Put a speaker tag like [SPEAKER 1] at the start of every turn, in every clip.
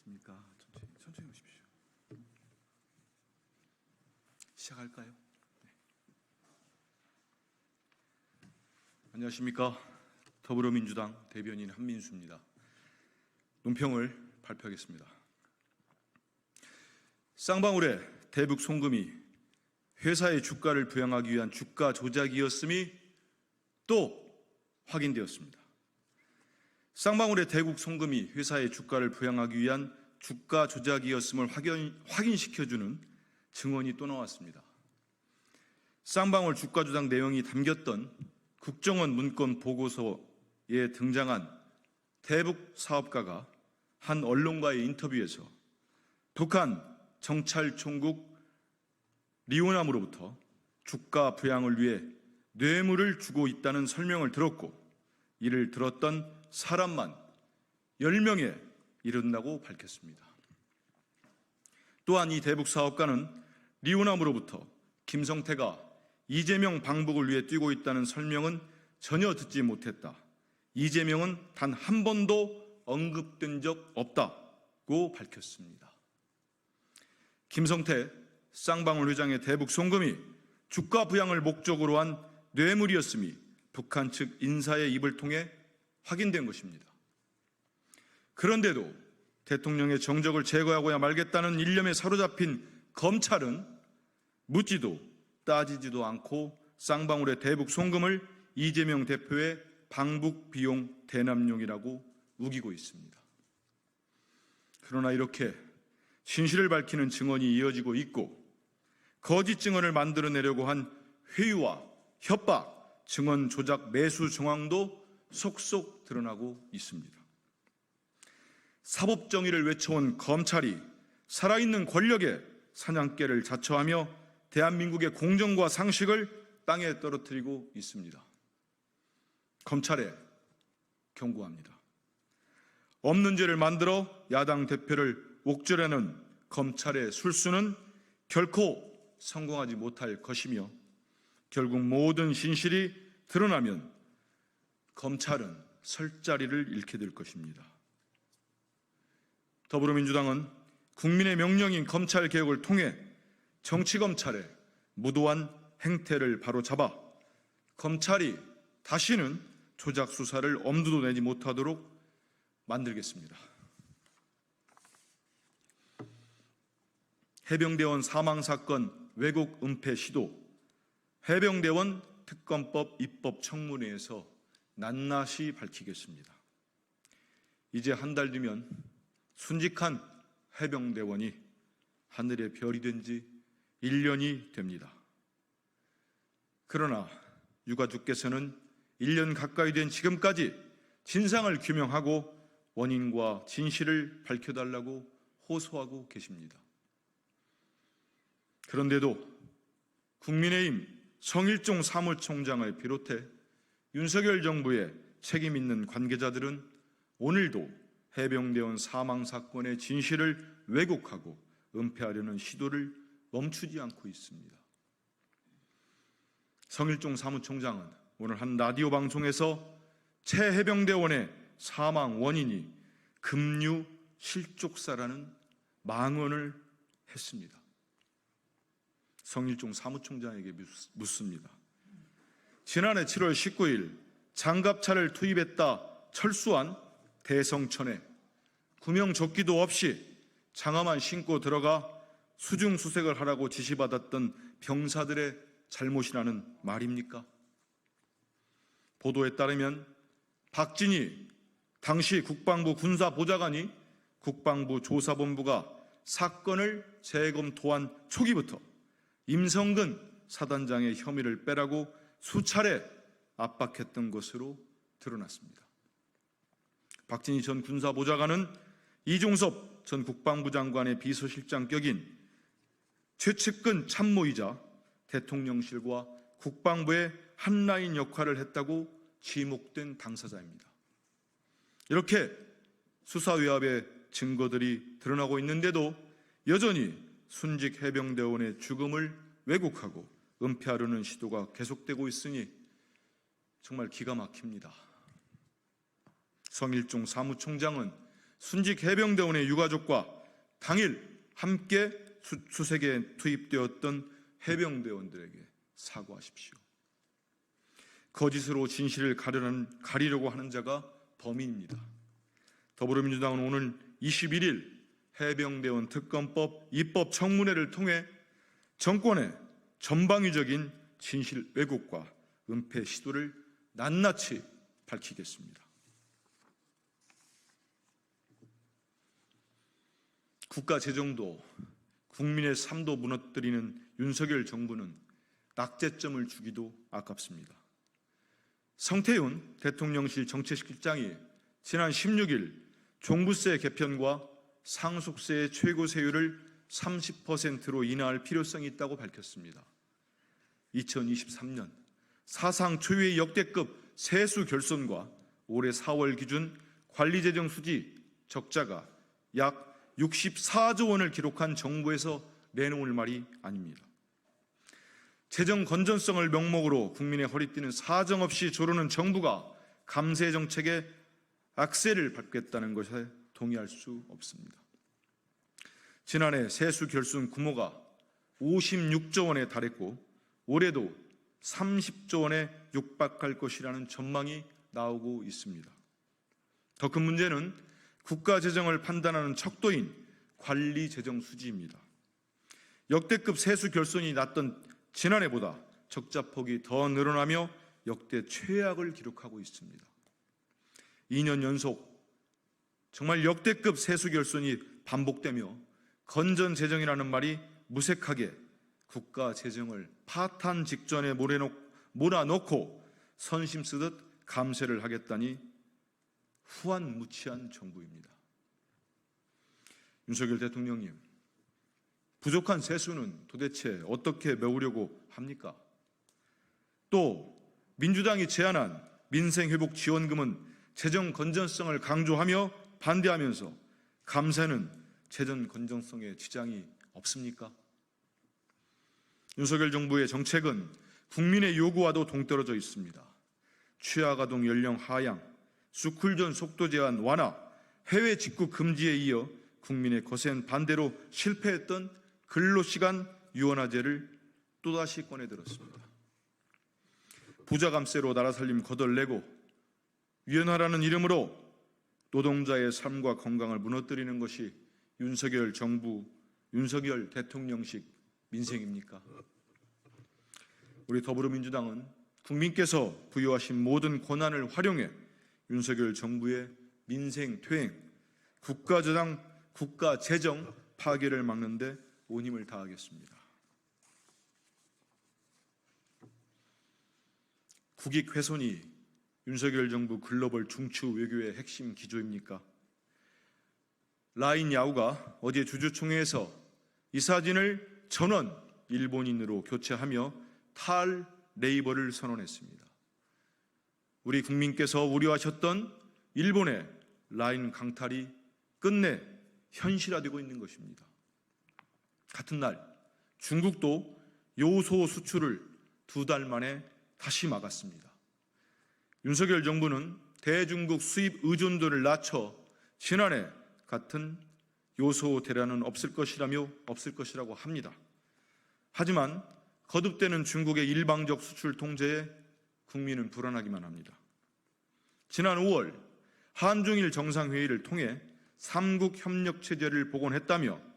[SPEAKER 1] 계십니까? 천천히 오십시오. 시작할까요? 네. 안녕하십니까? 더불어민주당 대변인 한민수입니다. 논평을 발표하겠습니다. 쌍방울의 대북 송금이 회사의 주가를 부양하기 위한 주가 조작이었음이 또 확인되었습니다. 쌍방울의 대북 송금이 회사의 주가를 부양하기 위한 주가 조작이었음을 확인시켜주는 증언이 또 나왔습니다. 쌍방울 주가 조작 내용이 담겼던 국정원 문건 보고서에 등장한 대북 사업가가 한 언론과의 인터뷰에서 북한 정찰총국 리오남으로부터 주가 부양을 위해 뇌물을 주고 있다는 설명을 들었고, 이를 들었던 사람만 10명에 이른다고 밝혔습니다. 또한 이 대북 사업가는 리오남으로부터 김성태가 이재명 방북을 위해 뛰고 있다는 설명은 전혀 듣지 못했다. 이재명은 단 한 번도 언급된 적 없다고 밝혔습니다. 김성태 쌍방울 회장의 대북 송금이 주가 부양을 목적으로 한 뇌물이었음이 북한 측 인사의 입을 통해 확인된 것입니다. 그런데도 대통령의 정적을 제거하고야 말겠다는 일념에 사로잡힌 검찰은 묻지도 따지지도 않고 쌍방울의 대북 송금을 이재명 대표의 방북 비용 대남용이라고 우기고 있습니다. 그러나 이렇게 진실을 밝히는 증언이 이어지고 있고, 거짓 증언을 만들어내려고 한 회유와 협박, 증언 조작 매수 정황도 속속 드러나고 있습니다. 사법정의를 외쳐온 검찰이 살아있는 권력의 사냥개를 자처하며 대한민국의 공정과 상식을 땅에 떨어뜨리고 있습니다. 검찰에 경고합니다. 없는 죄를 만들어 야당 대표를 옥죄려는 검찰의 술수는 결코 성공하지 못할 것이며, 결국 모든 진실이 드러나면 검찰은 설 자리를 잃게 될 것입니다. 더불어민주당은 국민의 명령인 검찰개혁을 통해 정치검찰의 무도한 행태를 바로잡아 검찰이 다시는 조작 수사를 엄두도 내지 못하도록 만들겠습니다. 해병대원 사망사건 왜곡 은폐 시도, 해병대원 특검법 입법 청문회에서 낱낱이 밝히겠습니다. 이제 한 달 뒤면 순직한 해병대원이 하늘의 별이 된 지 1년이 됩니다. 그러나 유가족께서는 1년 가까이 된 지금까지 진상을 규명하고 원인과 진실을 밝혀달라고 호소하고 계십니다. 그런데도 국민의힘 성일종 사무총장을 비롯해 윤석열 정부의 책임 있는 관계자들은 오늘도 해병대원 사망 사건의 진실을 왜곡하고 은폐하려는 시도를 멈추지 않고 있습니다. 성일종 사무총장은 오늘 한 라디오 방송에서 최 해병대원의 사망 원인이 급류 실족사라는 망언을 했습니다. 성일종 사무총장에게 묻습니다. 지난해 7월 19일 장갑차를 투입했다 철수한 대성천에 구명조끼도 없이 장화만 신고 들어가 수중수색을 하라고 지시받았던 병사들의 잘못이라는 말입니까? 보도에 따르면 박진희 당시 국방부 군사보좌관이 국방부 조사본부가 사건을 재검토한 초기부터 임성근 사단장의 혐의를 빼라고 수차례 압박했던 것으로 드러났습니다. 박진희 전 군사보좌관은 이종섭 전 국방부 장관의 비서실장격인 최측근 참모이자 대통령실과 국방부의 한라인 역할을 했다고 지목된 당사자입니다. 이렇게 수사외압의 증거들이 드러나고 있는데도 여전히 순직 해병대원의 죽음을 왜곡하고 은폐하려는 시도가 계속되고 있으니 정말 기가 막힙니다. 성일종 사무총장은 순직 해병대원의 유가족과 당일 함께 수색에 투입되었던 해병대원들에게 사과하십시오. 거짓으로 진실을 가리려고 하는 자가 범인입니다. 더불어민주당은 오늘 21일 해병대원 특검법 입법 청문회를 통해 정권의 전방위적인 진실 왜곡과 은폐 시도를 낱낱이 밝히겠습니다. 국가 재정도 국민의 삶도 무너뜨리는 윤석열 정부는 낙제점을 주기도 아깝습니다. 성태윤 대통령실 정책실장이 지난 16일 종부세 개편과 상속세의 최고 세율을 30%로 인하할 필요성이 있다고 밝혔습니다. 2023년 사상 초유의 역대급 세수 결손과 올해 4월 기준 관리재정 수지 적자가 약 64조 원을 기록한 정부에서 내놓을 말이 아닙니다. 재정 건전성을 명목으로 국민의 허리띠는 사정없이 조르는 정부가 감세 정책에 악세를 밟겠다는 것에 동의할 수 없습니다. 지난해 세수 결손 규모가 56조 원에 달했고 올해도 30조 원에 육박할 것이라는 전망이 나오고 있습니다. 더 큰 문제는 국가 재정을 판단하는 척도인 관리 재정 수지입니다. 역대급 세수 결손이 났던 지난해보다 적자폭이 더 늘어나며 역대 최악을 기록하고 있습니다. 2년 연속 정말 역대급 세수 결손이 반복되며 건전 재정이라는 말이 무색하게 국가 재정을 파탄 직전에 몰아넣고 선심 쓰듯 감세를 하겠다니 후한무치한 정부입니다. 윤석열 대통령님, 부족한 세수는 도대체 어떻게 메우려고 합니까? 또 민주당이 제안한 민생회복 지원금은 재정 건전성을 강조하며 반대하면서 감세는 재정 건전성에 지장이 없습니까? 윤석열 정부의 정책은 국민의 요구와도 동떨어져 있습니다. 취약아동 연령 하향, 스쿨존 속도 제한 완화, 해외 직구 금지에 이어 국민의 거센 반대로 실패했던 근로시간 유연화제를 또다시 꺼내들었습니다. 부자감세로 나라 살림 거덜내고 유연화라는 이름으로 노동자의 삶과 건강을 무너뜨리는 것이 윤석열 정부, 윤석열 대통령식 민생입니까? 우리 더불어민주당은 국민께서 부여하신 모든 권한을 활용해 윤석열 정부의 민생 퇴행, 국가 재정 파괴를 막는 데 온 힘을 다하겠습니다. 국익 훼손이 윤석열 정부 글로벌 중추 외교의 핵심 기조입니까? 라인 야후가 어제 주주총회에서 이 사진을 전원 일본인으로 교체하며 탈레이버를 선언했습니다. 우리 국민께서 우려하셨던 일본의 라인 강탈이 끝내 현실화되고 있는 것입니다. 같은 날 중국도 요소 수출을 2달 만에 다시 막았습니다. 윤석열 정부는 대중국 수입 의존도를 낮춰 지난해 같은 요소 대란은 없을 것이라고 합니다. 하지만 거듭되는 중국의 일방적 수출 통제에 국민은 불안하기만 합니다. 지난 5월 한중일 정상회의를 통해 3국 협력 체제를 복원했다며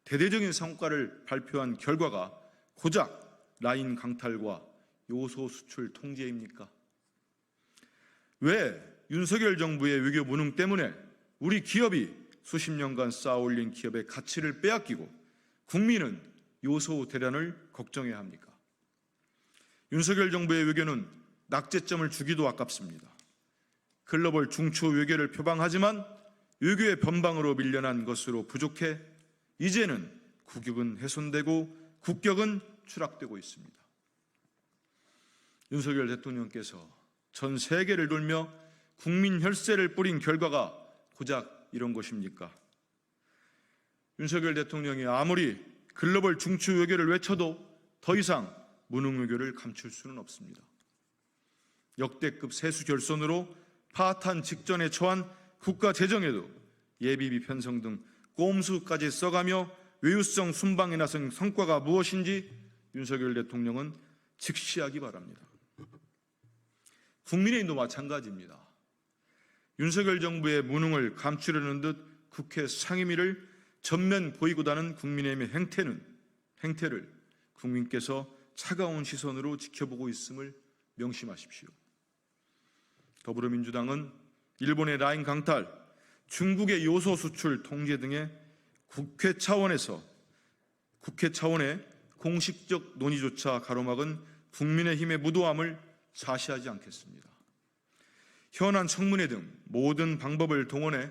[SPEAKER 1] 대대적인 성과를 발표한 결과가 고작 라인 강탈과 요소 수출 통제입니까? 왜 윤석열 정부의 외교 무능 때문에 우리 기업이 수십 년간 쌓아올린 기업의 가치를 빼앗기고 국민은 요소 대란을 걱정해야 합니까? 윤석열 정부의 외교는 낙제점을 주기도 아깝습니다. 글로벌 중추 외교를 표방하지만 외교의 변방으로 밀려난 것으로 부족해 이제는 국익은 훼손되고 국격은 추락되고 있습니다. 윤석열 대통령께서 전 세계를 돌며 국민 혈세를 뿌린 결과가 고작 이런 것입니까? 윤석열 대통령이 아무리 글로벌 중추 외교를 외쳐도 더 이상 무능 외교를 감출 수는 없습니다. 역대급 세수 결손으로 파탄 직전에 처한 국가 재정에도 예비비 편성 등 꼼수까지 써가며 외유성 순방에 나선 성과가 무엇인지 윤석열 대통령은 직시하기 바랍니다. 국민의힘도 마찬가지입니다. 윤석열 정부의 무능을 감추려는 듯 국회 상임위를 전면 보이고다는 국민의힘의 행태를 국민께서 차가운 시선으로 지켜보고 있음을 명심하십시오. 더불어민주당은 일본의 라인 강탈, 중국의 요소 수출 통제 등의 국회 차원의 공식적 논의조차 가로막은 국민의힘의 무도함을 자시하지 않겠습니다. 현안 청문회 등 모든 방법을 동원해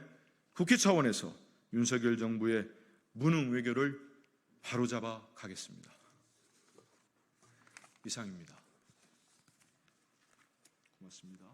[SPEAKER 1] 국회 차원에서 윤석열 정부의 무능 외교를 바로잡아 가겠습니다. 이상입니다. 고맙습니다.